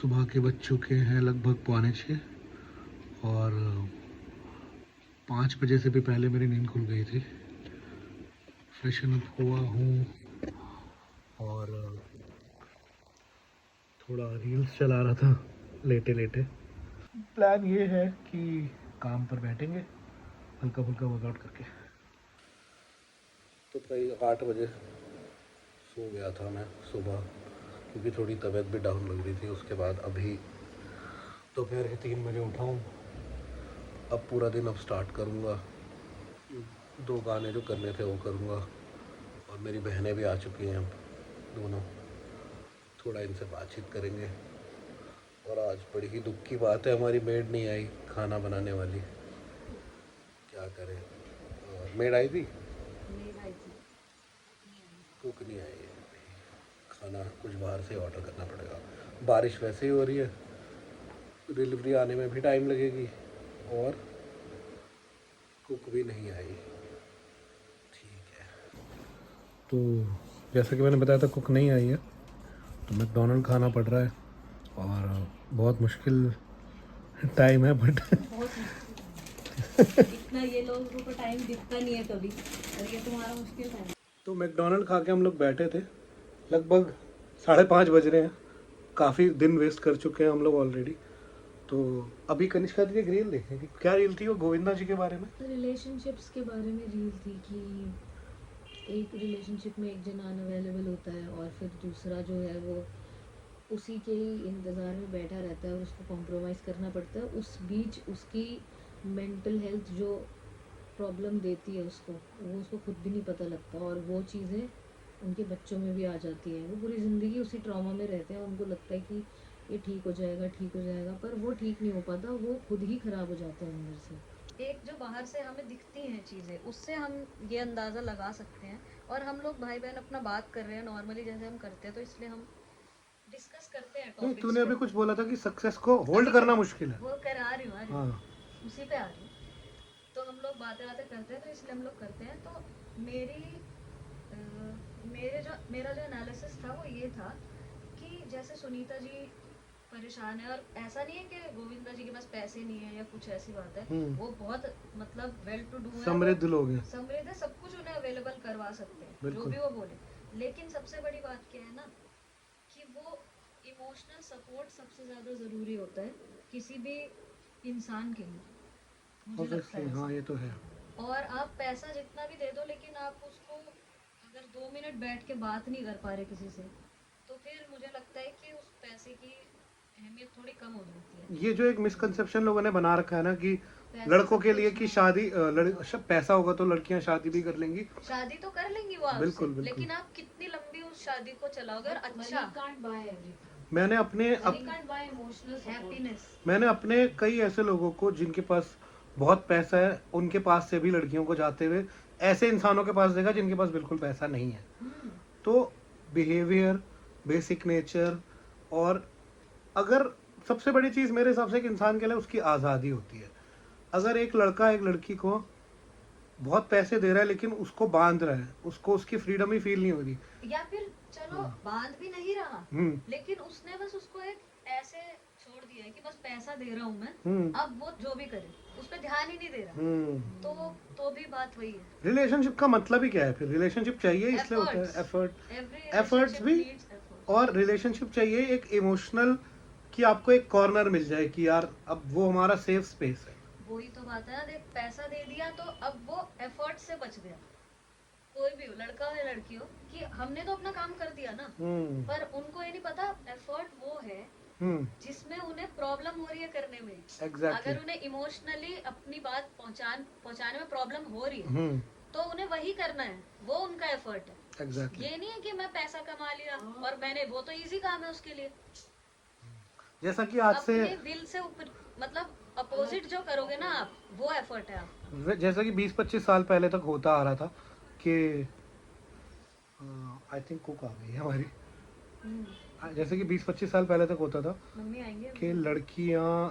सुबह के बज चुके हैं लगभग 5:45 और 5 बजे से भी पहले मेरी नींद खुल गई थी। फ्रेशन अप हुआ हूँ और थोड़ा रील्स चला रहा था लेटे लेटे। प्लान ये है कि काम पर बैठेंगे हल्का फुल्का वर्कआउट करके। तो भाई 8 बजे सो गया था मैं सुबह, क्योंकि थोड़ी तबीयत भी डाउन लग रही थी। उसके बाद अभी दोपहर के 3 बजे उठा हूँ। अब पूरा दिन अब स्टार्ट करूँगा, 2 गाने जो करने थे वो करूँगा। और मेरी बहनें भी आ चुकी हैं, अब दोनों, थोड़ा इनसे बातचीत करेंगे। और आज बड़ी ही दुख की बात है, हमारी मेड नहीं आई खाना बनाने वाली। क्या करें, मेड आई थी, कुक नहीं आई है। खाना कुछ बाहर से ऑर्डर करना पड़ेगा। बारिश वैसे ही हो रही है, डिलीवरी आने में भी टाइम लगेगी और कुक भी नहीं आई। ठीक है, तो जैसा कि मैंने बताया था कुक नहीं आई है, तो मैकडोनल्ड खाना पड़ रहा है और बहुत मुश्किल टाइम है बट इतना ये लोगों को टाइम दिखता नहीं है कभी, और ये तुम्हारा मुश्किल है। तो मैकडोनल्ड खा के हम लोग बैठे थे, लगभग 5:30 बज रहे हैं। काफ़ी दिन वेस्ट कर चुके हैं हम लोग ऑलरेडी। तो अभी कनिष्का दी एक रील देखेंगे। क्या रील थी वो? गोविंदा जी के बारे में, रिलेशनशिप्स के बारे में रील थी कि एक रिलेशनशिप में एक जन अनअवेलेबल होता है और फिर दूसरा जो है वो उसी के ही इंतज़ार में बैठा रहता है और उसको कॉम्प्रोमाइज़ करना पड़ता है। उस बीच उसकी मेंटल हेल्थ जो प्रॉब्लम देती है उसको, वो उसको खुद भी नहीं पता लगता और वो चीज़ें उनके बच्चों में भी आ जाती हैं। वो पूरी ज़िंदगी उसी ट्रॉमा में रहते हैं। उनको लगता है कि ये ठीक हो जाएगा, ठीक हो जाएगा, पर वो ठीक नहीं हो पाता। वो खुद ही ख़राब हो जाते हैं अंदर से। एक जो बाहर से हमें दिखती हैं चीज़ें, उससे हम ये अंदाज़ा लगा सकते हैं। और हम लोग भाई बहन अपना बात कर रहे हैं नॉर्मली जैसे हम करते हैं, तो इसलिए हम डिस्कस करते हैं नहीं टॉपिक्स तूने पे। अभी कुछ बोला था कि सक्सेस को होल्ड करना मुश्किल है। वो कर आ रही हूँ हाँ, उसी पे आ रही हूँ। तो हम लोग बातें बातें करते हैं, तो इसलिए हम लोग करते हैं। तो मेरी मेरा जो एनालिसिस था वो ये था कि जैसे सुनीता जी परेशान है, और ऐसा नहीं है कि गोविंदा जी के पास पैसे नहीं है या कुछ ऐसी बात है। वो बहुत मतलब वेल टू डू है, समृद्ध लोग हैं, समृद्ध है, सब कुछ उन्हें अवेलेबल करवा सकते हैं जो बिल्कुल। भी वो बोले। लेकिन सबसे बड़ी बात क्या है ना, कि वो इमोशनल सपोर्ट सबसे ज़्यादा ज़रूरी होता है किसी भी इंसान के लिए, मुझे लगता है हाँ ऐसा। ये तो है। और आप पैसा जितना भी दे दो, लेकिन आप उसको अगर 2 मिनट बैठ के बात नहीं कर पा रहे किसी से, तो फिर मुझे लगता है कि उस पैसे की अहमियत थोड़ी कम हो जाती है। ये जो एक मिसकंसेप्शन लोगों ने बना रखा है ना कि पैसा लड़कों सब के कुछ लिए कि नहीं। शादी पैसा होगा तो लड़कियां शादी भी कर लेंगी। शादी तो कर लेंगी वो आपसे, बिल्कुल बिल्कुल। लेकिन आप कितनी लंबी उस शादी को चलाओगे। और अच्छा, मैंने अपने हैप्पीनेस। मैंने अपने कई ऐसे लोगों को जिनके पास बहुत पैसा है, उनके पास से भी लड़कियों को जाते हुए ऐसे इंसानों के पास देखा जिनके पास बिल्कुल पैसा नहीं है। तो बिहेवियर, बेसिक नेचर, और अगर सबसे बड़ी चीज़ मेरे हिसाब से एक इंसान के लिए उसकी आज़ादी होती है। अगर एक लड़का एक लड़की को बहुत पैसे दे रहा है लेकिन उसको बांध रहा है, उसको उसकी फ्रीडम ही फील नहीं हो रही, या फिर चलो बांध भी नहीं रहा, लेकिन उसने बस उसको एक ऐसे छोड़ दिया है कि बस पैसा दे रहा हूँ मैं, अब वो जो भी करे उस पर ध्यान ही नहीं दे रहा, तो भी बात वही है। रिलेशनशिप का मतलब ही क्या है फिर? रिलेशनशिप चाहिए इसलिए होता है एफर्ट्स भी, और रिलेशनशिप चाहिए एक इमोशनल कि आपको एक कॉर्नर मिल जाए कि यार अब वो हमारा सेफ स्पेस है। वही तो बात है ना, देख पैसा दे दिया तो अब वो एफर्ट से बच गया। कोई भी हो, लड़का हो या लड़की हो, कि हमने तो अपना काम कर दिया ना, पर उनको ये नहीं पता एफर्ट वो है जिसमें उन्हें प्रॉब्लम हो रही है करने में। Exactly. अगर उन्हें इमोशनली अपनी बात पहुंचाने में प्रॉब्लम हो रही है, तो उन्हें वही करना है, वो उनका एफर्ट है। Exactly. ये नहीं है कि मैं पैसा कमा लिया और मैंने, वो तो इजी काम है उसके लिए। जैसा कि आज से अपने दिल से ऊपर, मतलब अपोजिट जो करोगे ना आप, वो एफर्ट है आप। जैसा कि 20-25 साल पहले तक होता आ रहा था कि आई थिंक कुक आ गई है हमारी। जैसे कि 20-25 साल पहले तक होता था कि लड़कियां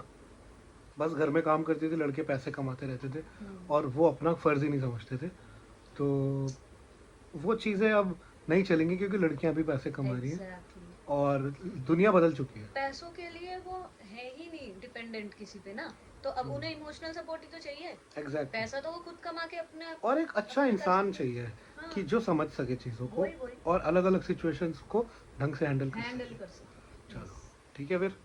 बस घर में काम करती थी, लड़के पैसे कमाते रहते थे और वो अपना फर्ज ही नहीं समझते थे। तो वो चीज़ें अब नहीं चलेंगी क्योंकि लड़कियां भी पैसे कमा रही हैं और दुनिया बदल चुकी है। पैसों के लिए वो है ही नहीं डिपेंडेंट किसी पे ना, तो अब उन्हें इमोशनल सपोर्ट ही तो चाहिए। एग्जैक्टली। पैसा तो वो खुद कमा के अपने और एक अच्छा अपना इंसान कर चाहिए हाँ, कि जो समझ सके चीज़ों को वही और अलग अलग सिचुएशंस को ढंग से हैंडल कर हैंडल सके। कर सके। चलो ठीक है फिर।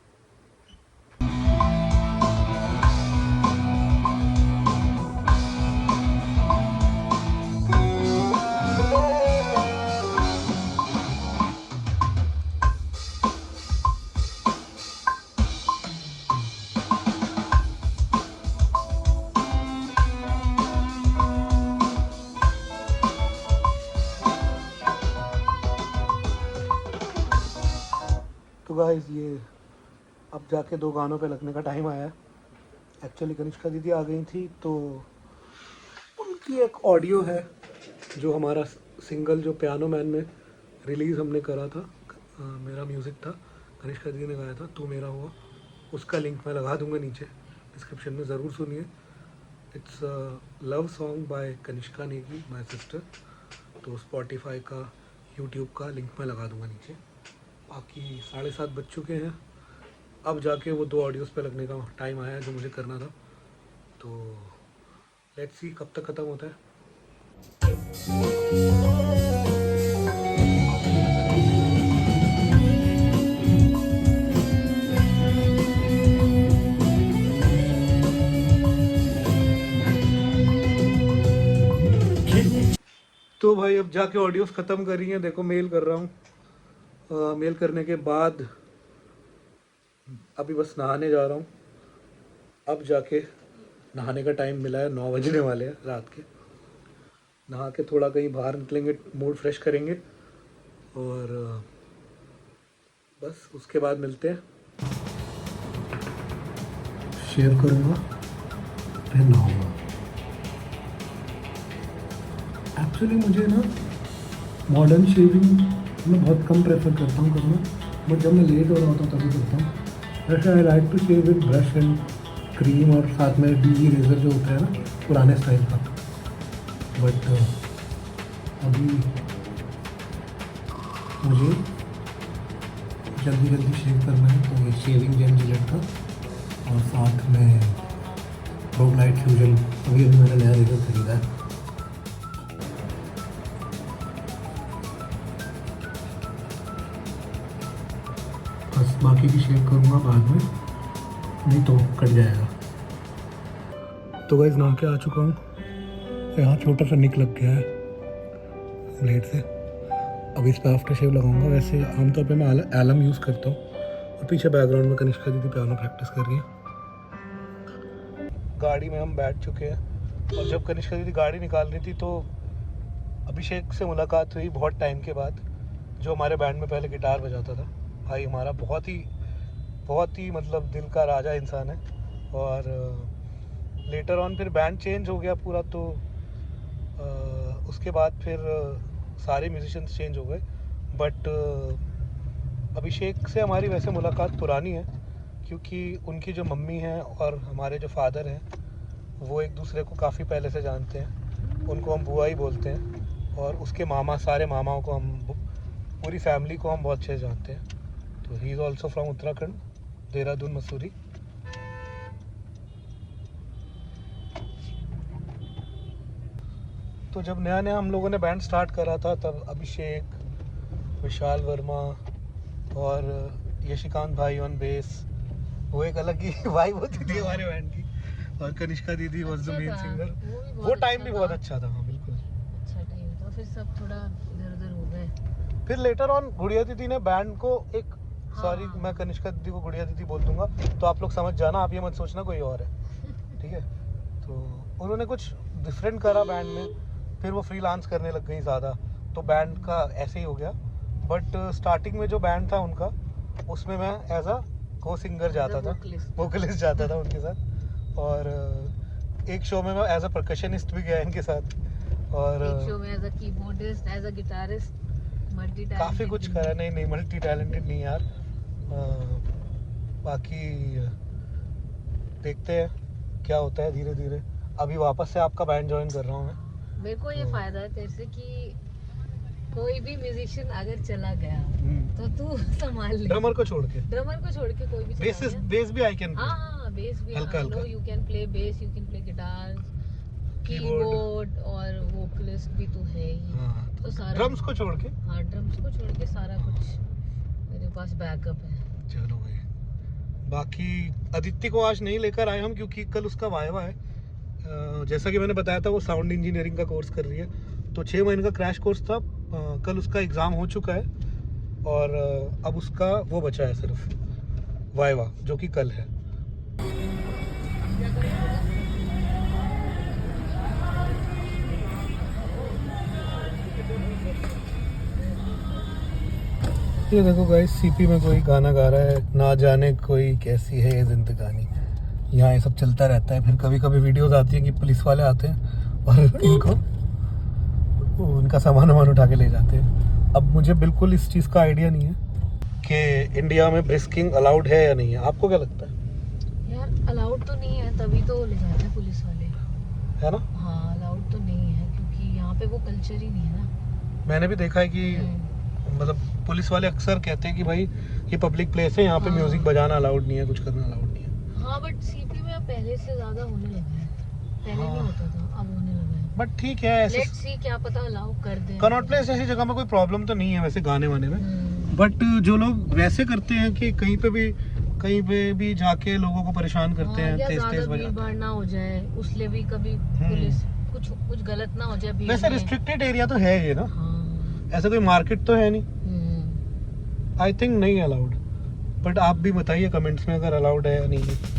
तो गाइस ये अब जाके 2 गानों पे लगने का टाइम आया है। एक्चुअली कनिष्का दीदी आ गई थी तो उनकी एक ऑडियो है जो हमारा सिंगल जो पियानो मैन में रिलीज़ हमने करा था। मेरा म्यूज़िक था, कनिष्का दीदी ने गाया था तो मेरा हुआ। उसका लिंक मैं लगा दूंगा नीचे डिस्क्रिप्शन में, ज़रूर सुनिए। It's love song by Kanishka Negi, my sister. तो स्पॉटिफाई का, यूट्यूब का लिंक मैं लगा दूंगा नीचे। बाकी 7:30 बज चुके हैं, अब जाके वो 2 ऑडियोज़ पे लगने का टाइम आया है जो मुझे करना था। तो लेट्स सी कब तक ख़त्म होता है। तो भाई अब जाके ऑडियोज़ ख़त्म करी हैं, देखो मेल कर रहा हूँ। मेल करने के बाद अभी बस नहाने जा रहा हूँ। अब जाके नहाने का टाइम मिला है, 9 बजने वाले हैं रात के। नहा के थोड़ा कहीं बाहर निकलेंगे, मूड फ्रेश करेंगे और बस उसके बाद मिलते हैं। शेव करूँगा फिर नहाऊंगा। एक्चुअली मुझे ना मॉडर्न शेविंग मैं बहुत कम प्रेफर करता हूँ करना, बट जब मैं लेट हो रहा होता हूँ तभी करता हूँ। वैसे I like to shave with brush and cream और साथ में डीजी रेजर जो होता है ना पुराने स्टाइल का। बट अभी मुझे जल्दी जल्दी शेव करना है तो ये शेविंग जेल जिलेट का और साथ में रोग लाइट फ्यूजन अभी मैंने नया रेजर खरीदा है। बस बाकी की शेव करूँगा बाद में, नहीं तो कट जाएगा। तो गाइस नहा के आ चुका हूँ, यहाँ छोटा सा निक लग गया है ब्लेड से। अब इस पर आफ्टर शेव लगाऊंगा। वैसे आमतौर पे मैं एलम यूज़ करता हूँ और पीछे बैकग्राउंड में कनिष्का दीदी पियानो प्रैक्टिस कर रही है। गाड़ी में हम बैठ चुके हैं और जब कनिष्का दीदी गाड़ी निकाल रही थी तो अभिषेक से मुलाकात हुई बहुत टाइम के बाद, जो हमारे बैंड में पहले गिटार बजाता था। भाई हमारा बहुत ही मतलब दिल का राजा इंसान है। और लेटर ऑन फिर बैंड चेंज हो गया पूरा, तो उसके बाद फिर सारे म्यूजिशियंस चेंज हो गए। बट अभिषेक से हमारी वैसे मुलाकात पुरानी है क्योंकि उनकी जो मम्मी हैं और हमारे जो फादर हैं वो एक दूसरे को काफ़ी पहले से जानते हैं। उनको हम बुआ ही बोलते हैं और उसके मामा, सारे मामाओं को हम, पूरी फैमिली को हम बहुत अच्छे से जानते हैं। तो he is also from Uttarakhand, Dehradun, Mussoorie. तो जब नया नया हम लोगों ने बैंड स्टार्ट करा था तब अभिषेक, विशाल वर्मा और यशिकांत भाई ऑन बेस, वो एक अलग ही वाइब होती थी हमारे बैंड की। और कनिष्का दीदी वाज द मेन सिंगर। वो टाइम भी बहुत अच्छा था। हाँ बिल्कुल अच्छा टाइम था। फिर सब थोड़ा इधर उधर हो गए। फिर लेटर ऑन गुड़िया दीदी ने बैंड को एक, सॉरी हाँ। मैं कनिष्का दीदी को गुड़िया दीदी बोल दूंगा तो आप लोग समझ जाना, आप ये मत सोचना कोई और है, ठीक है। तो उन्होंने कुछ डिफरेंट करा बैंड में, फिर वो फ्रीलांस करने लग गई ज़्यादा, तो बैंड का ऐसे ही हो गया। बट स्टार्टिंग में जो बैंड था उनका, उसमें मैं एज अ को सिंगर जाता था, वोकलिस्ट जाता था उनके साथ। और एक शो में मैं एज अ परकशनिस्ट भी गया इनके साथ। और एक शो में as a keyboardist, as a guitarist, multi talented. काफ़ी कुछ करा। नहीं मल्टी टैलेंटेड नहीं यार। बाकी देखते हैं क्या होता है धीरे धीरे। अभी वापस से आपका बैंड ज्वाइन कर रहा हूँ मैं। मेरे को ये फ़ायदा है तेरे से कि कोई भी म्यूजिशियन अगर चला गया तो तू संभाल ले। ड्रमर को छोड़ के कोई भी चला गया। बेस भी आई कैन। हाँ बेस भी हल्का हल्का। You can play base, you can play guitar, keyboard और वोकलिस्ट भी तू है ही। तो सारा ड्रम्स को छोड़ के। हाँ ड्रम्स को छोड़ के सारा कुछ मेरे पास बैकअप है। चलो भाई, बाकी अदिति को आज नहीं लेकर आए हम क्योंकि कल उसका वाइवा है। जैसा कि मैंने बताया था वो साउंड इंजीनियरिंग का कोर्स कर रही है, तो 6 महीने का क्रैश कोर्स था। कल उसका एग्ज़ाम हो चुका है और अब उसका वो बचा है सिर्फ वाइवा, जो कि कल है। ये देखो गाइस, सीपी में कोई गाना गा रहा है, ना जाने कोई कैसी है ये जिंदगानी। यहाँ ये सब चलता रहता है। फिर कभी कभी वीडियोस आती है कि पुलिस वाले आते हैं और उनका सामान उठा के ले जाते हैं। अब मुझे बिल्कुल इस चीज़ का आइडिया नहीं है कि इंडिया में ब्रिस्किंग अलाउड है या नहीं है। आपको क्या लगता है? यार अलाउड तो नहीं है, तभी तो ले जाते हैं पुलिस वाले, है ना? हाँ अलाउड तो नहीं है क्योंकि यहाँ पे वो कल्चर ही नहीं है ना। मैंने भी देखा है कि मतलब पुलिस वाले अक्सर कहते हैं कि भाई ये पब्लिक प्लेस है, यहाँ पे म्यूजिक बजाना अलाउड नहीं है, कुछ करना अलाउड नहीं है। हाँ बट सीपी में अब पहले से ज्यादा होने लगा है, पहले नहीं होता था, अब होने लगा है। बट ठीक है, ऐसे लेट्स सी क्या पता अलाउ कर दें। कनॉट प्लेस जैसी जगह में कोई प्रॉब्लम तो नहीं है वैसे गाने वाने में। बट जो लोग वैसे करते हैं कि कहीं पे भी जाके लोगों को परेशान करते हैं, तेज तेज बजाते हैं, ना हो जाए उसलिए भी कभी पुलिस कुछ गलत ना हो जाए। वैसे रिस्ट्रिक्टेड एरिया तो है ये ना, ऐसा कोई मार्केट तो है नहीं। आई थिंक नहीं अलाउड, बट आप भी बताइए कमेंट्स में अगर अलाउड है या नहीं है।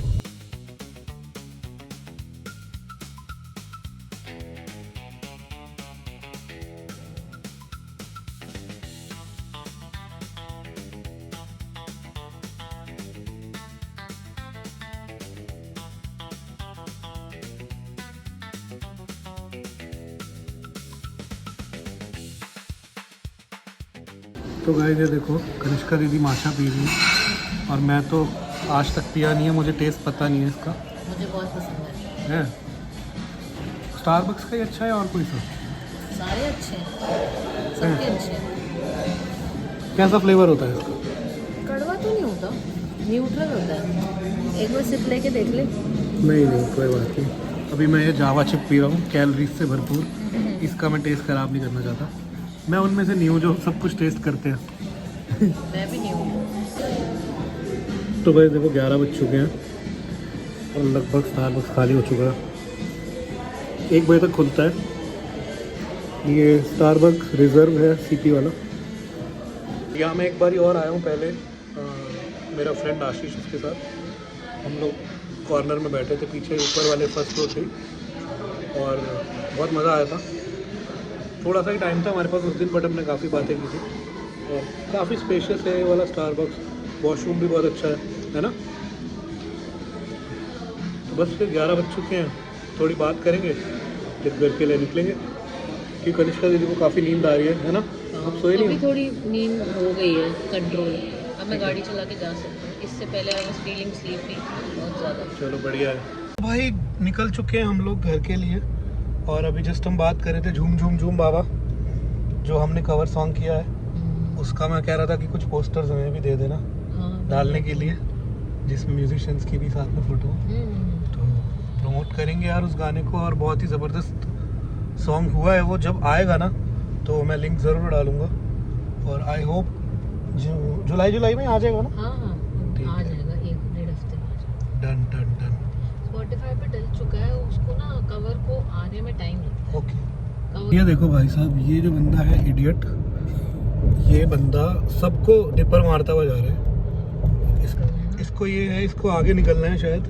तो गाइस ये देखो, कनिष्का दीदी माचा पी रही है और मैं तो आज तक पिया नहीं है, मुझे टेस्ट पता नहीं है इसका। मुझे बहुत पसंद है। स्टारबक्स का ही अच्छा है और कोई सा? सारे अच्छे हैं, सबके अच्छे हैं। कैसा फ्लेवर होता है इसका? कड़वा तो नहीं होता, न्यूट्रल होता है। एक बार सिप लेके देख ले। नहीं कोई बात नहीं। अभी मैं ये जावा चिप पी रहा हूँ, कैलोरीज से भरपूर। इसका मैं टेस्ट खराब नहीं करना चाहता। मैं उनमें से नहीं हूँ जो सब कुछ टेस्ट करते हैं। मैं भी नहीं हूँ। तो भाई देखो 11 बज चुके हैं और लगभग स्टारबक्स खाली हो चुका है। 1 बजे तक खुलता है। ये स्टारबक्स रिजर्व है सीपी वाला। यहाँ मैं एक बार और आया हूँ पहले, मेरा फ्रेंड आशीष उसके साथ। हम लोग कॉर्नर में बैठे थे पीछे, ऊपर वाले फर्स्ट फ्लोर थे और बहुत मज़ा आया था। थोड़ा सा ही टाइम था हमारे पास उस दिन, बट हमने काफ़ी बातें की थी और काफ़ी स्पेशियस है ये वाला स्टारबक्स। वॉशरूम भी बहुत अच्छा है ना? तो बस फिर 11 बज चुके हैं, थोड़ी बात करेंगे फिर घर के लिए निकलेंगे क्योंकि कनिष्का दीदी को काफ़ी नींद आ रही है ना? अब सोए नहीं? अभी थोड़ी नींद हो गई है कंट्रोल, अब मैं गाड़ी चला के जा सकती हूँ। इससे पहले आई वाज फीलिंग स्लीपी बहुत ज़्यादा। चलो बढ़िया है भाई। निकल चुके हैं हम लोग घर के लिए और अभी जस्ट हम बात कर रहे थे झूम झूम झूम बाबा, जो हमने कवर सॉन्ग किया है उसका। मैं कह रहा था कि कुछ पोस्टर्स हमें भी दे देना डालने के लिए, जिसमें म्यूजिशियंस की भी साथ में फ़ोटो, तो प्रमोट करेंगे यार उस गाने को। और बहुत ही ज़बरदस्त सॉन्ग हुआ है वो। जब आएगा ना तो मैं लिंक ज़रूर डालूँगा और आई होप जुलाई में आ जाएगा ना? हाँ आ जाएगा, 1-1.5 हफ्ते में। डन। स्पॉटिफाई पे डल चुका है, उसको ना कवर को आने में टाइम लगता है। ओके। ये देखो भाई साहब, ये जो बंदा है इडियट, ये बंदा सबको डिपर मारता हुआ जा रहा है। इसको ये है, इसको आगे निकलना है शायद,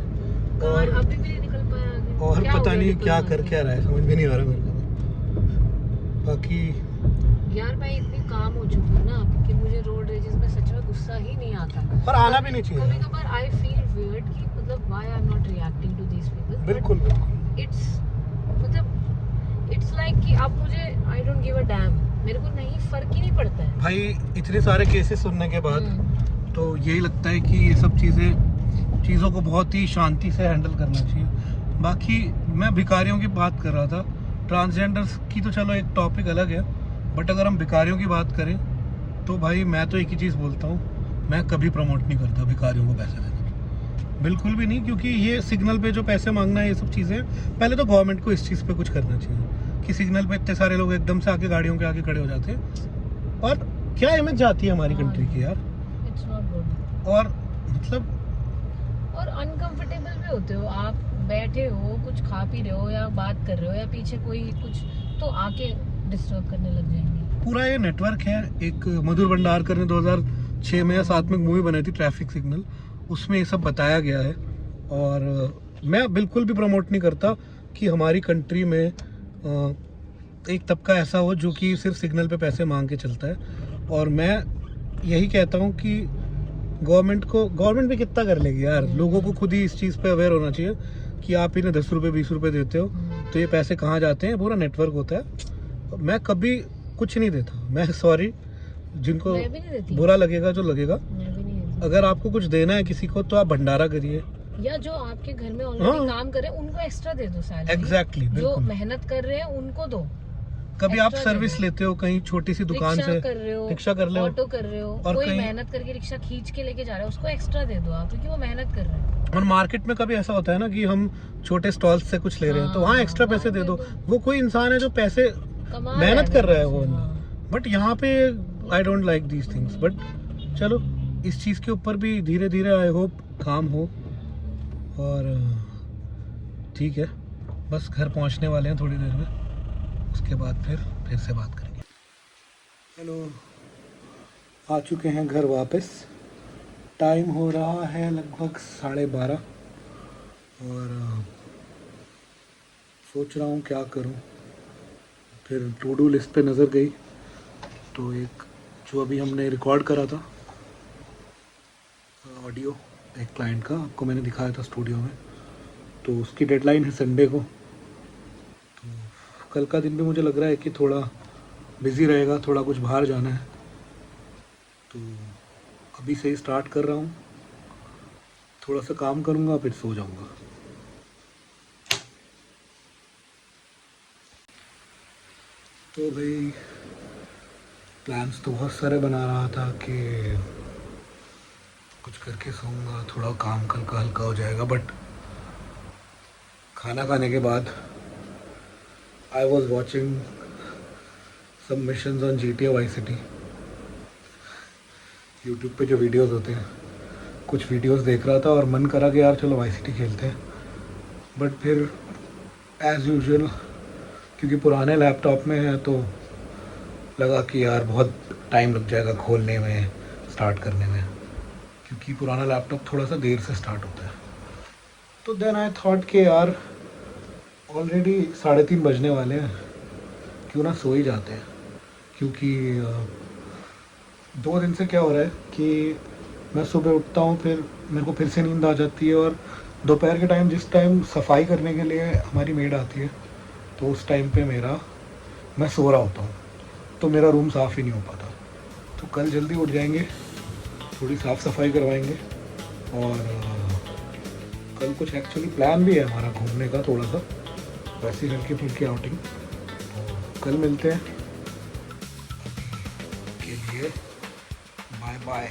और अभी भी नहीं निकल पाया आगे। और पता नहीं क्या कर क्या रहा है, समझ में नहीं आ रहा मेरे को। बाकी यार मैं इतनी काम हो चुकी हूँ ना कि मुझे रोड रेजेस में सच में गुस्सा ही नहीं आता, पर आना भी नहीं चाहिए। कभी-कभार आई फील वियर्ड कि मतलब why I am not reacting to this people. बिल्कुल इट्स मतलब इट्स लाइक कि अब मुझे I don't give a damn, मेरे को नहीं फर्क ही नहीं पड़ता है भाई। इतने सारे केसेस सुनने के बाद तो यही लगता है कि ये सब चीज़ों को बहुत ही शांति से हैंडल करना चाहिए। बाकी मैं भिखारियों की बात कर रहा था, ट्रांसजेंडर्स की तो चलो एक टॉपिक अलग है, बट अगर हम भिखारियों की बात करें तो भाई मैं तो एक ही चीज़ बोलता हूँ, मैं कभी प्रमोट नहीं करता भिखारियों को पैसे देना, बिल्कुल भी नहीं। क्योंकि ये सिग्नल पे जो पैसे मांगना है, ये सब चीज़ें, पहले तो गवर्नमेंट को इस चीज़ पे कुछ करना चाहिए कि सिग्नल पे इतने सारे लोग एकदम से आके गाड़ियों के आगे खड़े हो जाते हैं, और क्या इमेज जाती है हमारी कंट्री की यार। It's not good. और मतलब और अनकंफर्टेबल भी होते हो आप, बैठे हो कुछ खा पी रहे हो या बात कर रहे हो या पीछे कोई कुछ तो आके डिस्टर्ब करने लग जाएंगे। पूरा ये नेटवर्क है। एक मधुर भंडारकर ने 2006 में या 2007 में एक मूवी बनाई थी ट्रैफिक सिग्नल, उसमें ये सब बताया गया है। और मैं बिल्कुल भी प्रमोट नहीं करता कि हमारी कंट्री में एक तबका ऐसा हो जो कि सिर्फ सिग्नल पे पैसे मांग के चलता है। और मैं यही कहता हूँ कि गवर्नमेंट भी कितना कर लेगी यार, लोगों को खुद ही इस चीज़ पे अवेयर होना चाहिए कि आप इन्हें 10 रुपये 20 रुपये देते हो तो ये पैसे कहाँ जाते हैं, पूरा नेटवर्क होता है। मैं कभी कुछ नहीं देता, मैं सॉरी, जिनको मैं भी नहीं देती, बुरा लगेगा जो लगेगा। मैं भी नहीं देती। अगर आपको कुछ देना है किसी को तो आप भंडारा करिए, या जो आपके घर में ऑलरेडी काम कर रहे हैं उनको एक्स्ट्रा दे दो सैलरी। एग्जैक्टली, जो बिल्कुल। मेहनत कर रहे हैं उनको दो। कभी आप एक्स्ट्रा सर्विस दे दो। लेते हो कहीं छोटी सी दुकान रिक्शा से, कर रहे हो, रिक्शा कर ले हो, ऑटो कर रहे हो, और कोई कहीं- मेहनत करके रिक्शा खींच के लेके जा रहा है, उसको एक्स्ट्रा दे दो आप, क्योंकि वो मेहनत कर रहे हैं। और मार्केट में कभी ऐसा होता है ना कि हम छोटे स्टॉल से कुछ ले रहे हैं तो वहाँ हाँ, एक्स्ट्रा पैसे दे दो। वो कोई इंसान है जो पैसे कमा मेहनत कर रहा है वो, हाँ। बट यहाँ पे I don't like these things. But चलो, इस चीज़ के ऊपर भी धीरे धीरे आई होप काम हो। और ठीक है, बस घर पहुँचने वाले हैं थोड़ी देर में, उसके बाद फिर से बात करेंगे। हेलो, आ चुके हैं घर वापस। टाइम हो रहा है लगभग 12:30 और सोच रहा हूँ क्या करूँ। फिर टू डू लिस्ट पे नज़र गई तो एक जो अभी हमने रिकॉर्ड करा था ऑडियो एक क्लाइंट का, आपको मैंने दिखाया था स्टूडियो में, तो उसकी डेडलाइन है संडे को। तो कल का दिन भी मुझे लग रहा है कि थोड़ा बिज़ी रहेगा, थोड़ा कुछ बाहर जाना है, तो अभी से ही स्टार्ट कर रहा हूँ। थोड़ा सा काम करूँगा फिर सो जाऊँगा। तो भाई प्लान्स तो बहुत सारे बना रहा था कि कुछ करके सोऊंगा, थोड़ा काम कल का हल्का हो जाएगा। बट खाना खाने के बाद I was watching sub missions on GTA Vice City. YouTube पे जो वीडियोस होते हैं, कुछ वीडियोस देख रहा था और मन करा कि यार चलो वाई सिटी खेलते हैं। बट फिर एज़ यूजुअल, क्योंकि पुराने लैपटॉप में है तो लगा कि यार बहुत टाइम लग जाएगा खोलने में, स्टार्ट करने में, क्योंकि पुराना लैपटॉप थोड़ा सा देर से स्टार्ट होता है। तो देन आई थॉट कि यार ऑलरेडी 3:30 बजने वाले हैं, क्यों ना सो ही जाते हैं। क्योंकि 2 दिन से क्या हो रहा है कि मैं सुबह उठता हूँ, फिर मेरे को फिर से नींद आ जाती है, और दोपहर के टाइम जिस टाइम सफाई करने के लिए हमारी मेड आती है तो उस टाइम पे मैं सो रहा होता हूँ, तो मेरा रूम साफ़ ही नहीं हो पाता। तो कल जल्दी उठ जाएंगे, थोड़ी साफ़ सफाई करवाएंगे, और कल कुछ एक्चुअली प्लान भी है हमारा घूमने का, थोड़ा सा वैसी हल्की फुल्की आउटिंग। तो कल मिलते हैं, अभी के लिए बाय बाय।